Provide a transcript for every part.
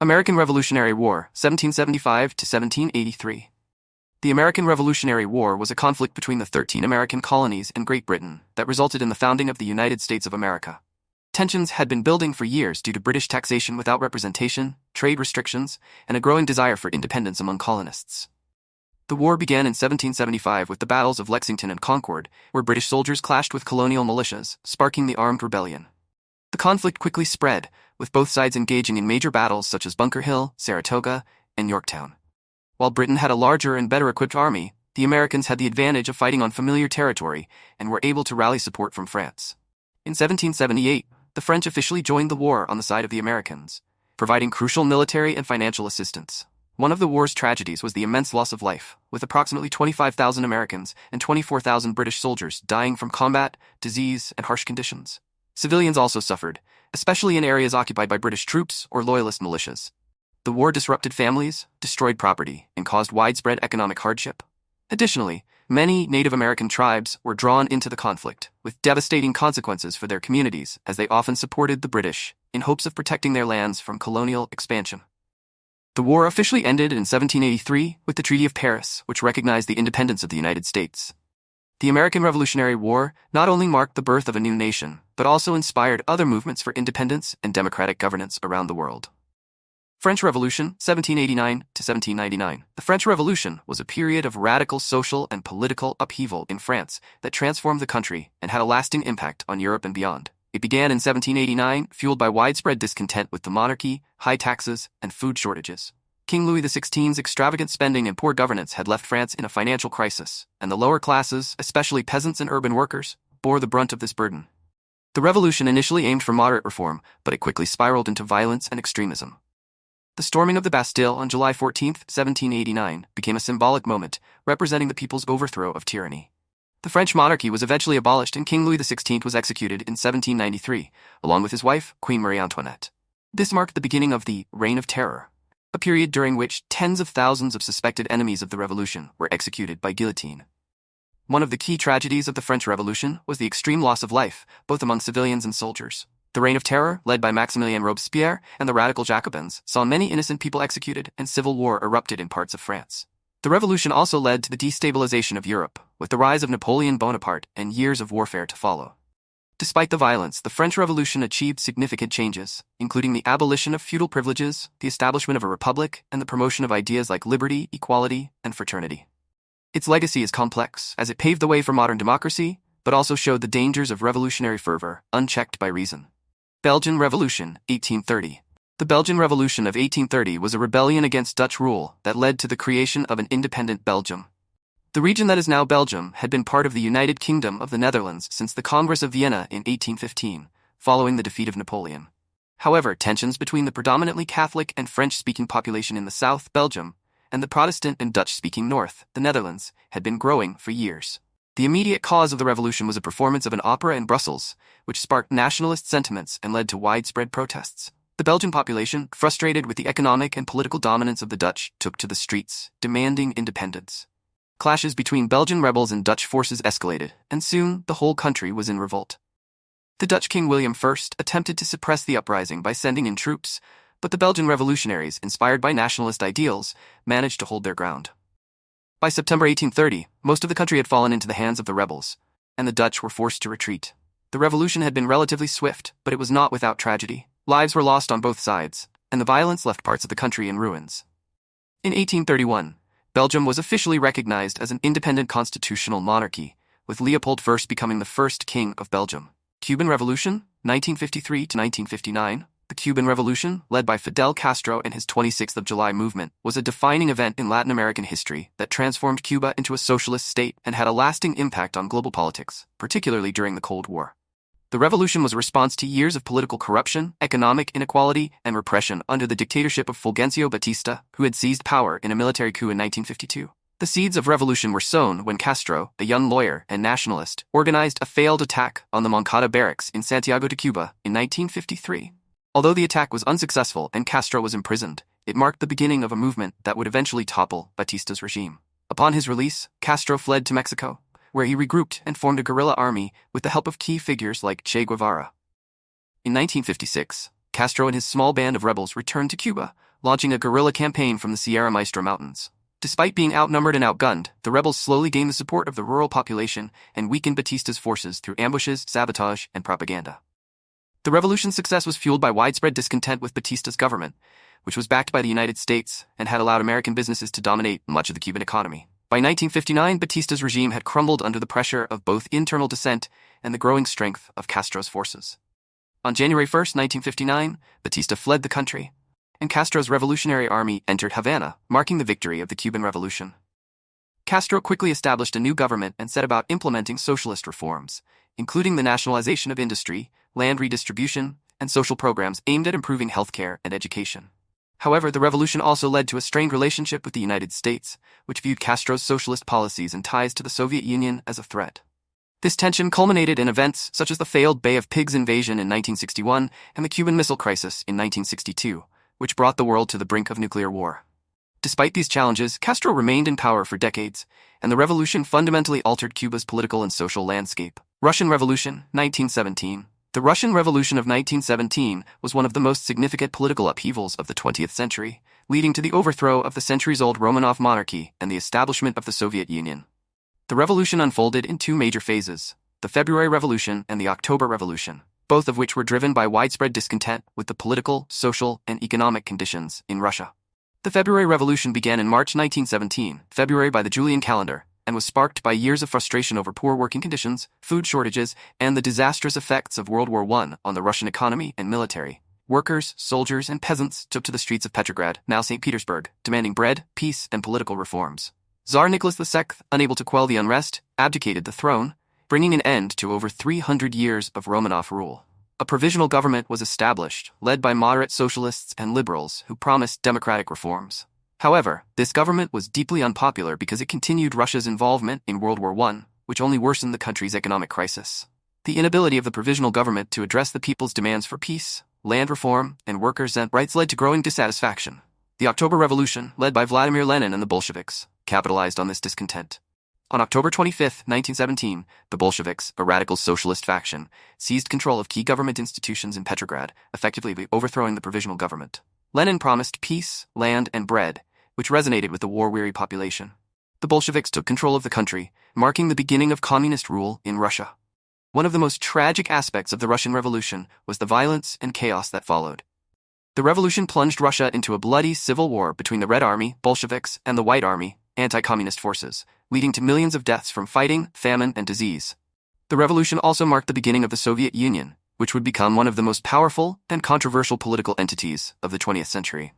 American Revolutionary War, 1775 to 1783. The American Revolutionary War was a conflict between the 13 American colonies and Great Britain that resulted in the founding of the United States of America. Tensions had been building for years due to British taxation without representation, trade restrictions, and a growing desire for independence among colonists. The war began in 1775 with the battles of Lexington and Concord, where British soldiers clashed with colonial militias, sparking the armed rebellion. The conflict quickly spread, with both sides engaging in major battles such as Bunker Hill, Saratoga, and Yorktown. While Britain had a larger and better-equipped army, the Americans had the advantage of fighting on familiar territory and were able to rally support from France. In 1778, the French officially joined the war on the side of the Americans, providing crucial military and financial assistance. One of the war's tragedies was the immense loss of life, with approximately 25,000 Americans and 24,000 British soldiers dying from combat, disease, and harsh conditions. Civilians also suffered, especially in areas occupied by British troops or loyalist militias. The war disrupted families, destroyed property, and caused widespread economic hardship. Additionally, many Native American tribes were drawn into the conflict, with devastating consequences for their communities as they often supported the British in hopes of protecting their lands from colonial expansion. The war officially ended in 1783 with the Treaty of Paris, which recognized the independence of the United States. The American Revolutionary War not only marked the birth of a new nation, but also inspired other movements for independence and democratic governance around the world. French Revolution, 1789 to 1799. The French Revolution was a period of radical social and political upheaval in France that transformed the country and had a lasting impact on Europe and beyond. It began in 1789, fueled by widespread discontent with the monarchy, high taxes, and food shortages. King Louis XVI's extravagant spending and poor governance had left France in a financial crisis, and the lower classes, especially peasants and urban workers, bore the brunt of this burden. The revolution initially aimed for moderate reform, but it quickly spiraled into violence and extremism. The storming of the Bastille on July 14, 1789, became a symbolic moment, representing the people's overthrow of tyranny. The French monarchy was eventually abolished and King Louis XVI was executed in 1793, along with his wife, Queen Marie Antoinette. This marked the beginning of the Reign of Terror, a period during which tens of thousands of suspected enemies of the revolution were executed by guillotine. One of the key tragedies of the French Revolution was the extreme loss of life, both among civilians and soldiers. The Reign of Terror, led by Maximilien Robespierre and the radical Jacobins, saw many innocent people executed and civil war erupted in parts of France. The revolution also led to the destabilization of Europe, with the rise of Napoleon Bonaparte and years of warfare to follow. Despite the violence, the French Revolution achieved significant changes, including the abolition of feudal privileges, the establishment of a republic, and the promotion of ideas like liberty, equality, and fraternity. Its legacy is complex, as it paved the way for modern democracy, but also showed the dangers of revolutionary fervor, unchecked by reason. Belgian Revolution, 1830. The Belgian Revolution of 1830 was a rebellion against Dutch rule that led to the creation of an independent Belgium. The region that is now Belgium had been part of the United Kingdom of the Netherlands since the Congress of Vienna in 1815, following the defeat of Napoleon. However, tensions between the predominantly Catholic and French-speaking population in the south, Belgium, and the Protestant and Dutch-speaking north, the Netherlands, had been growing for years. The immediate cause of the revolution was a performance of an opera in Brussels, which sparked nationalist sentiments and led to widespread protests. The Belgian population, frustrated with the economic and political dominance of the Dutch, took to the streets, demanding independence. Clashes between Belgian rebels and Dutch forces escalated, and soon the whole country was in revolt. The Dutch King William I attempted to suppress the uprising by sending in troops, but the Belgian revolutionaries, inspired by nationalist ideals, managed to hold their ground. By September 1830, most of the country had fallen into the hands of the rebels, and the Dutch were forced to retreat. The revolution had been relatively swift, but it was not without tragedy. Lives were lost on both sides, and the violence left parts of the country in ruins. In 1831, Belgium was officially recognized as an independent constitutional monarchy, with Leopold I becoming the first king of Belgium. Cuban Revolution, 1953 to 1959. The Cuban Revolution, led by Fidel Castro and his 26th of July movement, was a defining event in Latin American history that transformed Cuba into a socialist state and had a lasting impact on global politics, particularly during the Cold War. The revolution was a response to years of political corruption, economic inequality, and repression under the dictatorship of Fulgencio Batista, who had seized power in a military coup in 1952. The seeds of revolution were sown when Castro, a young lawyer and nationalist, organized a failed attack on the Moncada barracks in Santiago de Cuba in 1953. Although the attack was unsuccessful and Castro was imprisoned, it marked the beginning of a movement that would eventually topple Batista's regime. Upon his release, Castro fled to Mexico, where he regrouped and formed a guerrilla army with the help of key figures like Che Guevara. In 1956, Castro and his small band of rebels returned to Cuba, launching a guerrilla campaign from the Sierra Maestra Mountains. Despite being outnumbered and outgunned, the rebels slowly gained the support of the rural population and weakened Batista's forces through ambushes, sabotage, and propaganda. The revolution's success was fueled by widespread discontent with Batista's government, which was backed by the United States and had allowed American businesses to dominate much of the Cuban economy. By 1959, Batista's regime had crumbled under the pressure of both internal dissent and the growing strength of Castro's forces. On January 1, 1959, Batista fled the country, and Castro's revolutionary army entered Havana, marking the victory of the Cuban Revolution. Castro quickly established a new government and set about implementing socialist reforms, including the nationalization of industry, land redistribution, and social programs aimed at improving healthcare and education. However, the revolution also led to a strained relationship with the United States, which viewed Castro's socialist policies and ties to the Soviet Union as a threat. This tension culminated in events such as the failed Bay of Pigs invasion in 1961 and the Cuban Missile Crisis in 1962, which brought the world to the brink of nuclear war. Despite these challenges, Castro remained in power for decades, and the revolution fundamentally altered Cuba's political and social landscape. Russian Revolution, 1917. The Russian Revolution of 1917 was one of the most significant political upheavals of the 20th century, leading to the overthrow of the centuries-old Romanov monarchy and the establishment of the Soviet Union. The revolution unfolded in two major phases, the February Revolution and the October Revolution, both of which were driven by widespread discontent with the political, social, and economic conditions in Russia. The February Revolution began in March 1917, February by the Julian calendar, and was sparked by years of frustration over poor working conditions, food shortages, and the disastrous effects of World War I on the Russian economy and military. Workers, soldiers, and peasants took to the streets of Petrograd, now St. Petersburg, demanding bread, peace, and political reforms. Tsar Nicholas II, unable to quell the unrest, abdicated the throne, bringing an end to over 300 years of Romanov rule. A provisional government was established, led by moderate socialists and liberals who promised democratic reforms. However, this government was deeply unpopular because it continued Russia's involvement in World War I, which only worsened the country's economic crisis. The inability of the provisional government to address the people's demands for peace, land reform, and workers' rights led to growing dissatisfaction. The October Revolution, led by Vladimir Lenin and the Bolsheviks, capitalized on this discontent. On October 25, 1917, the Bolsheviks, a radical socialist faction, seized control of key government institutions in Petrograd, effectively overthrowing the provisional government. Lenin promised peace, land, and bread, which resonated with the war-weary population. The Bolsheviks took control of the country, marking the beginning of communist rule in Russia. One of the most tragic aspects of the Russian Revolution was the violence and chaos that followed. The revolution plunged Russia into a bloody civil war between the Red Army, Bolsheviks, and the White Army, anti-communist forces, leading to millions of deaths from fighting, famine, and disease. The revolution also marked the beginning of the Soviet Union, which would become one of the most powerful and controversial political entities of the 20th century.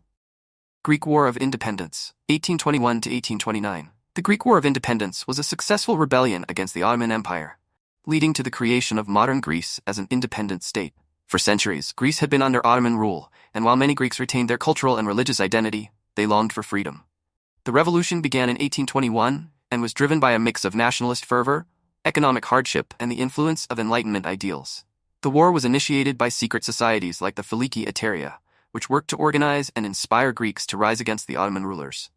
Greek War of Independence, 1821 to 1829. The Greek War of Independence was a successful rebellion against the Ottoman Empire, leading to the creation of modern Greece as an independent state. For centuries, Greece had been under Ottoman rule, and while many Greeks retained their cultural and religious identity, they longed for freedom. The revolution began in 1821 and was driven by a mix of nationalist fervor, economic hardship, and the influence of Enlightenment ideals. The war was initiated by secret societies like the Filiki Eteria, which worked to organize and inspire Greeks to rise against the Ottoman rulers.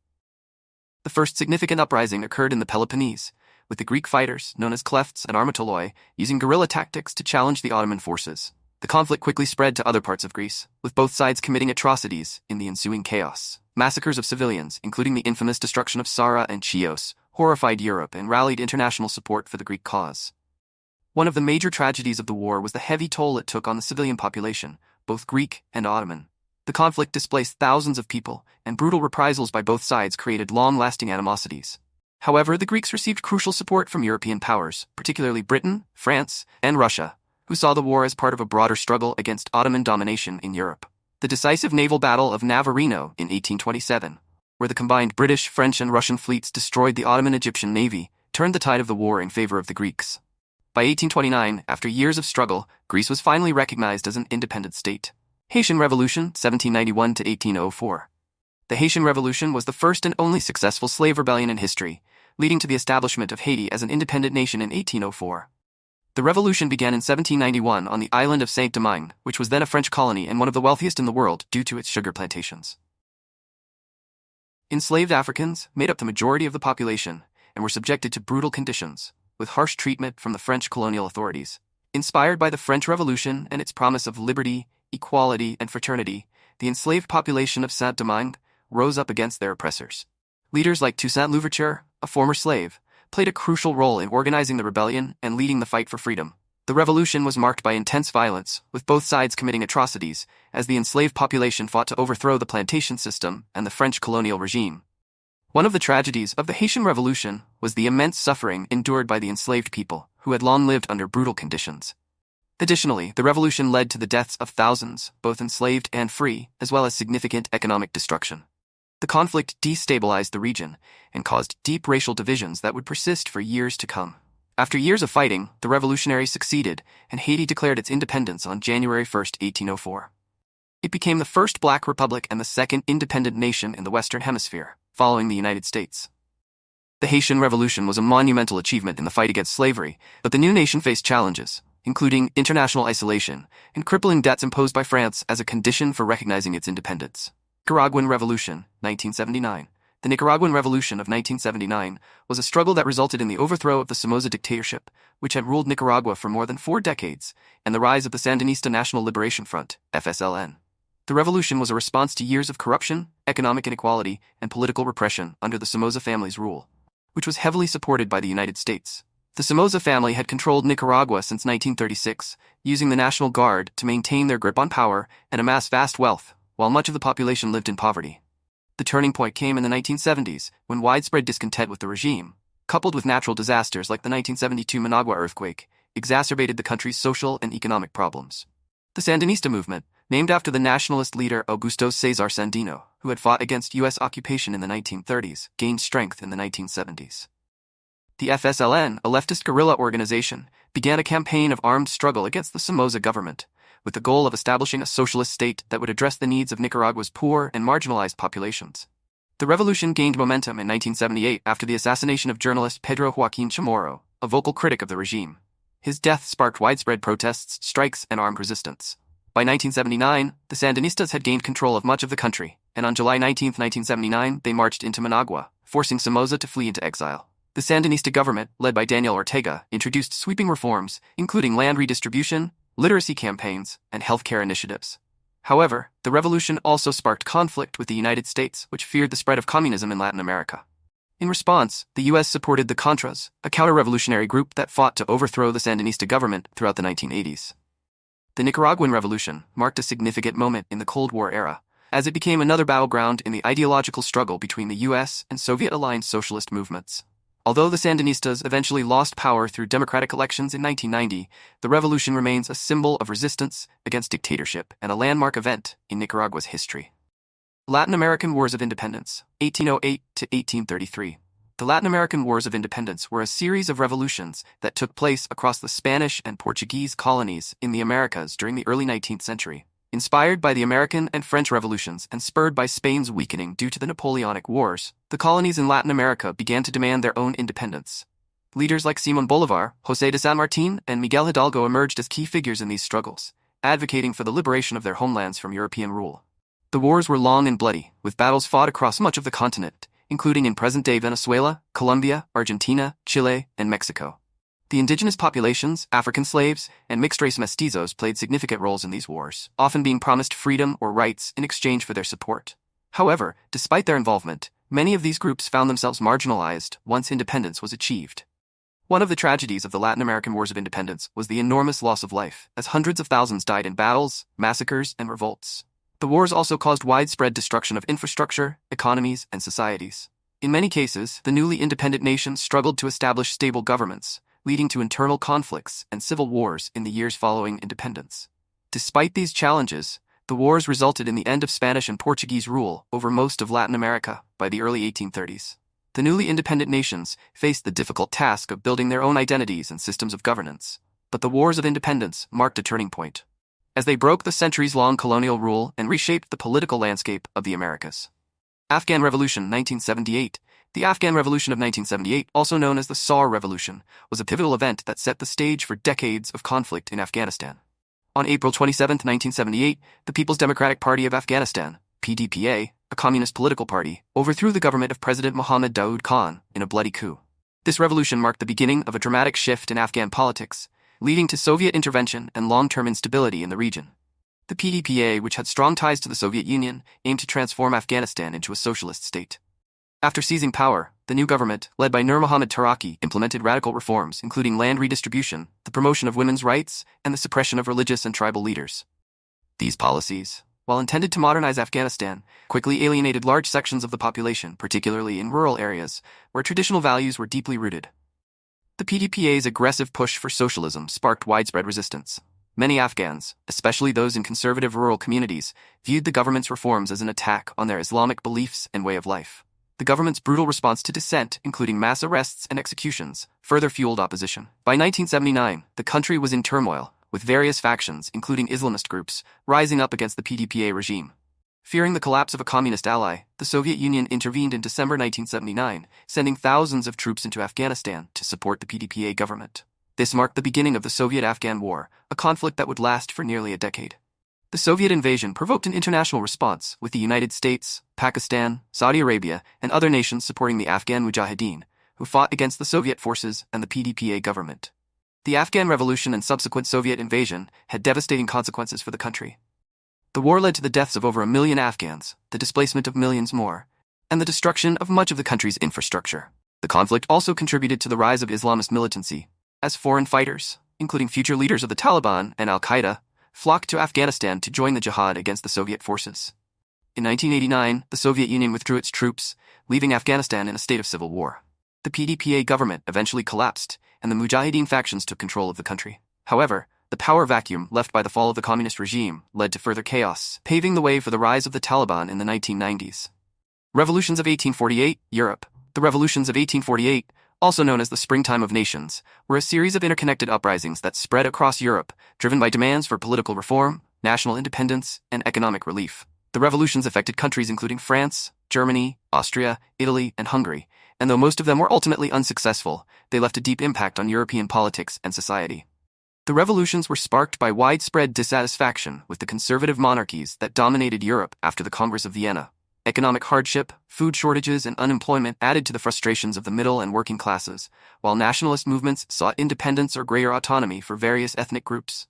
The first significant uprising occurred in the Peloponnese, with the Greek fighters, known as Klefts and Armatoloi, using guerrilla tactics to challenge the Ottoman forces. The conflict quickly spread to other parts of Greece, with both sides committing atrocities in the ensuing chaos. Massacres of civilians, including the infamous destruction of Sara and Chios, horrified Europe and rallied international support for the Greek cause. One of the major tragedies of the war was the heavy toll it took on the civilian population, both Greek and Ottoman. The conflict displaced thousands of people, and brutal reprisals by both sides created long-lasting animosities. However, the Greeks received crucial support from European powers, particularly Britain, France, and Russia, who saw the war as part of a broader struggle against Ottoman domination in Europe. The decisive naval battle of Navarino in 1827, where the combined British, French, and Russian fleets destroyed the Ottoman Egyptian navy, turned the tide of the war in favor of the Greeks. By 1829, after years of struggle, Greece was finally recognized as an independent state. Haitian Revolution, 1791 to 1804. The Haitian Revolution was the first and only successful slave rebellion in history, leading to the establishment of Haiti as an independent nation in 1804. The revolution began in 1791 on the island of Saint-Domingue, which was then a French colony and one of the wealthiest in the world due to its sugar plantations. Enslaved Africans made up the majority of the population and were subjected to brutal conditions, with harsh treatment from the French colonial authorities. Inspired by the French Revolution and its promise of liberty, equality, and fraternity, the enslaved population of Saint-Domingue rose up against their oppressors. Leaders like Toussaint Louverture, a former slave, played a crucial role in organizing the rebellion and leading the fight for freedom. The revolution was marked by intense violence, with both sides committing atrocities, as the enslaved population fought to overthrow the plantation system and the French colonial regime. One of the tragedies of the Haitian Revolution was the immense suffering endured by the enslaved people, who had long lived under brutal conditions. Additionally, the revolution led to the deaths of thousands, both enslaved and free, as well as significant economic destruction. The conflict destabilized the region and caused deep racial divisions that would persist for years to come. After years of fighting, the revolutionaries succeeded, and Haiti declared its independence on January 1, 1804. It became the first black republic and the second independent nation in the Western Hemisphere, following the United States. The Haitian Revolution was a monumental achievement in the fight against slavery, but the new nation faced challenges, including international isolation and crippling debts imposed by France as a condition for recognizing its independence. Nicaraguan Revolution, 1979. The Nicaraguan Revolution of 1979 was a struggle that resulted in the overthrow of the Somoza dictatorship, which had ruled Nicaragua for more than 4 decades, and the rise of the Sandinista National Liberation Front, FSLN. The revolution was a response to years of corruption, economic inequality, and political repression under the Somoza family's rule, which was heavily supported by the United States. The Somoza family had controlled Nicaragua since 1936, using the National Guard to maintain their grip on power and amass vast wealth, while much of the population lived in poverty. The turning point came in the 1970s, when widespread discontent with the regime, coupled with natural disasters like the 1972 Managua earthquake, exacerbated the country's social and economic problems. The Sandinista movement, named after the nationalist leader Augusto Cesar Sandino, who had fought against U.S. occupation in the 1930s, gained strength in the 1970s. The FSLN, a leftist guerrilla organization, began a campaign of armed struggle against the Somoza government, with the goal of establishing a socialist state that would address the needs of Nicaragua's poor and marginalized populations. The revolution gained momentum in 1978 after the assassination of journalist Pedro Joaquin Chamorro, a vocal critic of the regime. His death sparked widespread protests, strikes, and armed resistance. By 1979, the Sandinistas had gained control of much of the country, and on July 19, 1979, they marched into Managua, forcing Somoza to flee into exile. The Sandinista government, led by Daniel Ortega, introduced sweeping reforms, including land redistribution, literacy campaigns, and healthcare initiatives. However, the revolution also sparked conflict with the United States, which feared the spread of communism in Latin America. In response, the U.S. supported the Contras, a counter-revolutionary group that fought to overthrow the Sandinista government throughout the 1980s. The Nicaraguan Revolution marked a significant moment in the Cold War era, as it became another battleground in the ideological struggle between the U.S. and Soviet-aligned socialist movements. Although the Sandinistas eventually lost power through democratic elections in 1990, the revolution remains a symbol of resistance against dictatorship and a landmark event in Nicaragua's history. Latin American Wars of Independence, 1808 to 1833. The Latin American Wars of Independence were a series of revolutions that took place across the Spanish and Portuguese colonies in the Americas during the early 19th century. Inspired by the American and French revolutions and spurred by Spain's weakening due to the Napoleonic Wars, the colonies in Latin America began to demand their own independence. Leaders like Simón Bolívar, José de San Martín, and Miguel Hidalgo emerged as key figures in these struggles, advocating for the liberation of their homelands from European rule. The wars were long and bloody, with battles fought across much of the continent, including in present-day Venezuela, Colombia, Argentina, Chile, and Mexico. The indigenous populations, African slaves, and mixed-race mestizos played significant roles in these wars, often being promised freedom or rights in exchange for their support. However, despite their involvement, many of these groups found themselves marginalized once independence was achieved. One of the tragedies of the Latin American Wars of Independence was the enormous loss of life, as hundreds of thousands died in battles, massacres, and revolts. The wars also caused widespread destruction of infrastructure, economies, and societies. In many cases, the newly independent nations struggled to establish stable governments, leading to internal conflicts and civil wars in the years following independence. Despite these challenges, the wars resulted in the end of Spanish and Portuguese rule over most of Latin America by the early 1830s. The newly independent nations faced the difficult task of building their own identities and systems of governance, but the wars of independence marked a turning point, as they broke the centuries-long colonial rule and reshaped the political landscape of the Americas. Afghan Revolution, 1978. The Afghan Revolution of 1978, also known as the Saur Revolution, was a pivotal event that set the stage for decades of conflict in Afghanistan. On April 27, 1978, the People's Democratic Party of Afghanistan, PDPA, a communist political party, overthrew the government of President Mohammad Daoud Khan in a bloody coup. This revolution marked the beginning of a dramatic shift in Afghan politics, leading to Soviet intervention and long-term instability in the region. The PDPA, which had strong ties to the Soviet Union, aimed to transform Afghanistan into a socialist state. After seizing power, the new government, led by Nur Muhammad Taraki, implemented radical reforms, including land redistribution, the promotion of women's rights, and the suppression of religious and tribal leaders. These policies, while intended to modernize Afghanistan, quickly alienated large sections of the population, particularly in rural areas, where traditional values were deeply rooted. The PDPA's aggressive push for socialism sparked widespread resistance. Many Afghans, especially those in conservative rural communities, viewed the government's reforms as an attack on their Islamic beliefs and way of life. The government's brutal response to dissent, including mass arrests and executions, further fueled opposition. By 1979, the country was in turmoil, with various factions, including Islamist groups, rising up against the PDPA regime. Fearing the collapse of a communist ally, the Soviet Union intervened in December 1979, sending thousands of troops into Afghanistan to support the PDPA government. This marked the beginning of the Soviet-Afghan War, a conflict that would last for nearly a decade. The Soviet invasion provoked an international response, with the United States, Pakistan, Saudi Arabia, and other nations supporting the Afghan Mujahideen, who fought against the Soviet forces and the PDPA government. The Afghan Revolution and subsequent Soviet invasion had devastating consequences for the country. The war led to the deaths of over 1 million Afghans, the displacement of millions more, and the destruction of much of the country's infrastructure. The conflict also contributed to the rise of Islamist militancy, as foreign fighters, including future leaders of the Taliban and Al-Qaeda, flocked to Afghanistan to join the jihad against the Soviet forces. In 1989, the Soviet Union withdrew its troops, leaving Afghanistan in a state of civil war. The PDPA government eventually collapsed, and the Mujahideen factions took control of the country. However, the power vacuum left by the fall of the communist regime led to further chaos, paving the way for the rise of the Taliban in the 1990s. Revolutions of 1848, Europe. The revolutions of 1848, also known as the Springtime of Nations, were a series of interconnected uprisings that spread across Europe, driven by demands for political reform, national independence, and economic relief. The revolutions affected countries including France, Germany, Austria, Italy, and Hungary, and though most of them were ultimately unsuccessful, they left a deep impact on European politics and society. The revolutions were sparked by widespread dissatisfaction with the conservative monarchies that dominated Europe after the Congress of Vienna. Economic hardship, food shortages, and unemployment added to the frustrations of the middle and working classes, while nationalist movements sought independence or greater autonomy for various ethnic groups.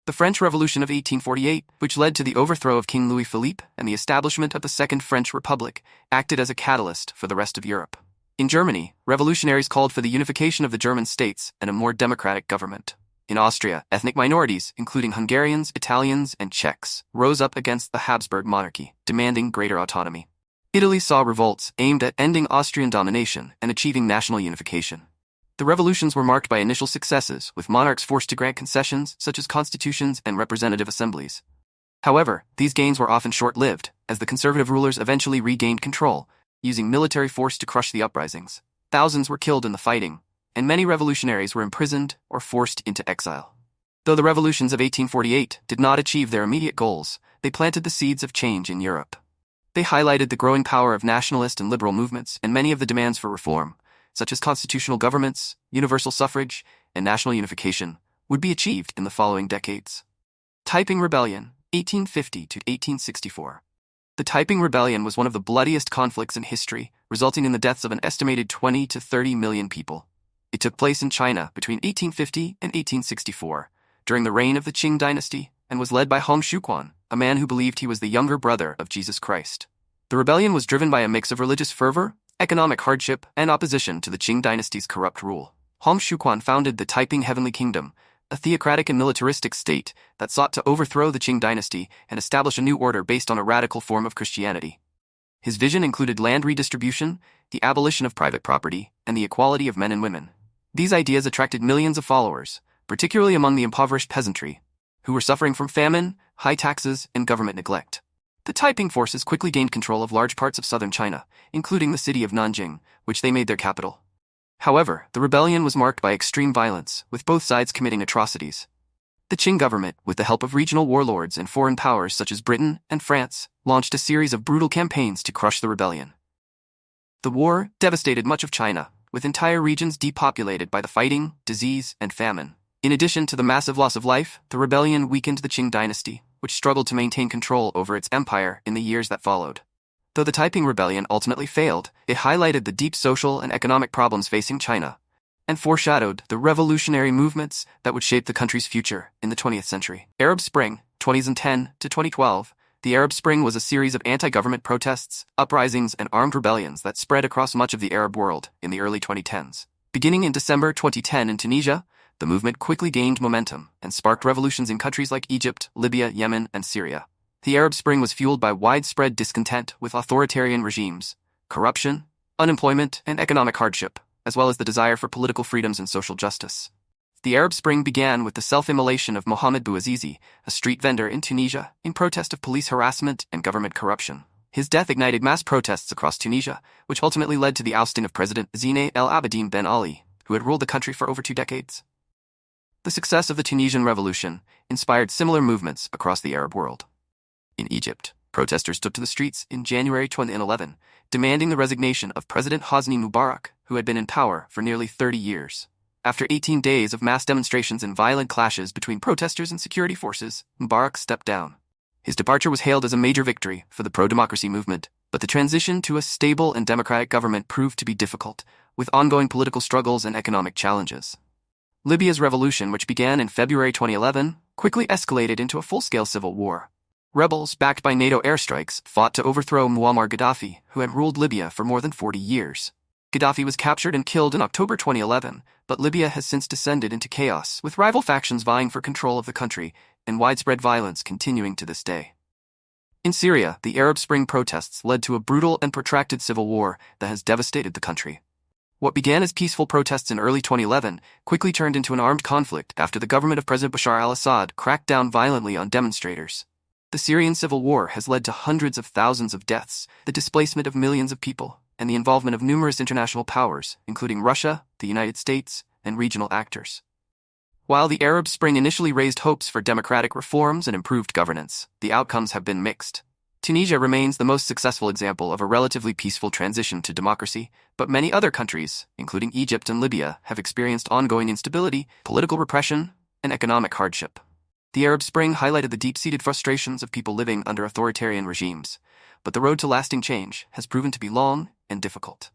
The French Revolution of 1848, which led to the overthrow of King Louis-Philippe and the establishment of the Second French Republic, acted as a catalyst for the rest of Europe. In Germany, revolutionaries called for the unification of the German states and a more democratic government. In Austria, ethnic minorities, including Hungarians, Italians, and Czechs, rose up against the Habsburg monarchy, demanding greater autonomy. Italy saw revolts aimed at ending Austrian domination and achieving national unification. The revolutions were marked by initial successes, with monarchs forced to grant concessions such as constitutions and representative assemblies. However, these gains were often short-lived, as the conservative rulers eventually regained control, using military force to crush the uprisings. Thousands were killed in the fighting, and many revolutionaries were imprisoned or forced into exile. Though the revolutions of 1848 did not achieve their immediate goals, they planted the seeds of change in Europe. They highlighted the growing power of nationalist and liberal movements, and many of the demands for reform, such as constitutional governments, universal suffrage, and national unification, would be achieved in the following decades. Taiping Rebellion, 1850 to 1864. The Taiping Rebellion was one of the bloodiest conflicts in history, resulting in the deaths of an estimated 20 to 30 million people. It took place in China between 1850 and 1864, during the reign of the Qing dynasty, and was led by Hong Xiuquan, a man who believed he was the younger brother of Jesus Christ. The rebellion was driven by a mix of religious fervor, economic hardship, and opposition to the Qing dynasty's corrupt rule. Hong Xiuquan founded the Taiping Heavenly Kingdom, a theocratic and militaristic state that sought to overthrow the Qing dynasty and establish a new order based on a radical form of Christianity. His vision included land redistribution, the abolition of private property, and the equality of men and women. These ideas attracted millions of followers, particularly among the impoverished peasantry, who were suffering from famine, high taxes, and government neglect. The Taiping forces quickly gained control of large parts of southern China, including the city of Nanjing, which they made their capital. However, the rebellion was marked by extreme violence, with both sides committing atrocities. The Qing government, with the help of regional warlords and foreign powers such as Britain and France, launched a series of brutal campaigns to crush the rebellion. The war devastated much of China, with entire regions depopulated by the fighting, disease, and famine. In addition to the massive loss of life, the rebellion weakened the Qing dynasty, which struggled to maintain control over its empire in the years that followed. Though the Taiping Rebellion ultimately failed, it highlighted the deep social and economic problems facing China, and foreshadowed the revolutionary movements that would shape the country's future in the 20th century. Arab Spring, 2010 to 2012, the Arab Spring was a series of anti-government protests, uprisings, and armed rebellions that spread across much of the Arab world in the early 2010s. Beginning in December 2010 in Tunisia, the movement quickly gained momentum and sparked revolutions in countries like Egypt, Libya, Yemen, and Syria. The Arab Spring was fueled by widespread discontent with authoritarian regimes, corruption, unemployment, and economic hardship, as well as the desire for political freedoms and social justice. The Arab Spring began with the self-immolation of Mohamed Bouazizi, a street vendor in Tunisia, in protest of police harassment and government corruption. His death ignited mass protests across Tunisia, which ultimately led to the ousting of President Zine El Abidine Ben Ali, who had ruled the country for over 2 decades. The success of the Tunisian Revolution inspired similar movements across the Arab world. In Egypt, protesters took to the streets in January 2011, demanding the resignation of President Hosni Mubarak, who had been in power for nearly 30 years. After 18 days of mass demonstrations and violent clashes between protesters and security forces, Mubarak stepped down. His departure was hailed as a major victory for the pro-democracy movement, but the transition to a stable and democratic government proved to be difficult, with ongoing political struggles and economic challenges. Libya's revolution, which began in February 2011, quickly escalated into a full-scale civil war. Rebels, backed by NATO airstrikes, fought to overthrow Muammar Gaddafi, who had ruled Libya for more than 40 years. Gaddafi was captured and killed in October 2011, but Libya has since descended into chaos, with rival factions vying for control of the country and widespread violence continuing to this day. In Syria, the Arab Spring protests led to a brutal and protracted civil war that has devastated the country. What began as peaceful protests in early 2011 quickly turned into an armed conflict after the government of President Bashar al-Assad cracked down violently on demonstrators. The Syrian civil war has led to hundreds of thousands of deaths, the displacement of millions of people, and the involvement of numerous international powers, including Russia, the United States, and regional actors. While the Arab Spring initially raised hopes for democratic reforms and improved governance, the outcomes have been mixed. Tunisia remains the most successful example of a relatively peaceful transition to democracy, but many other countries, including Egypt and Libya, have experienced ongoing instability, political repression, and economic hardship. The Arab Spring highlighted the deep-seated frustrations of people living under authoritarian regimes, but the road to lasting change has proven to be long and difficult.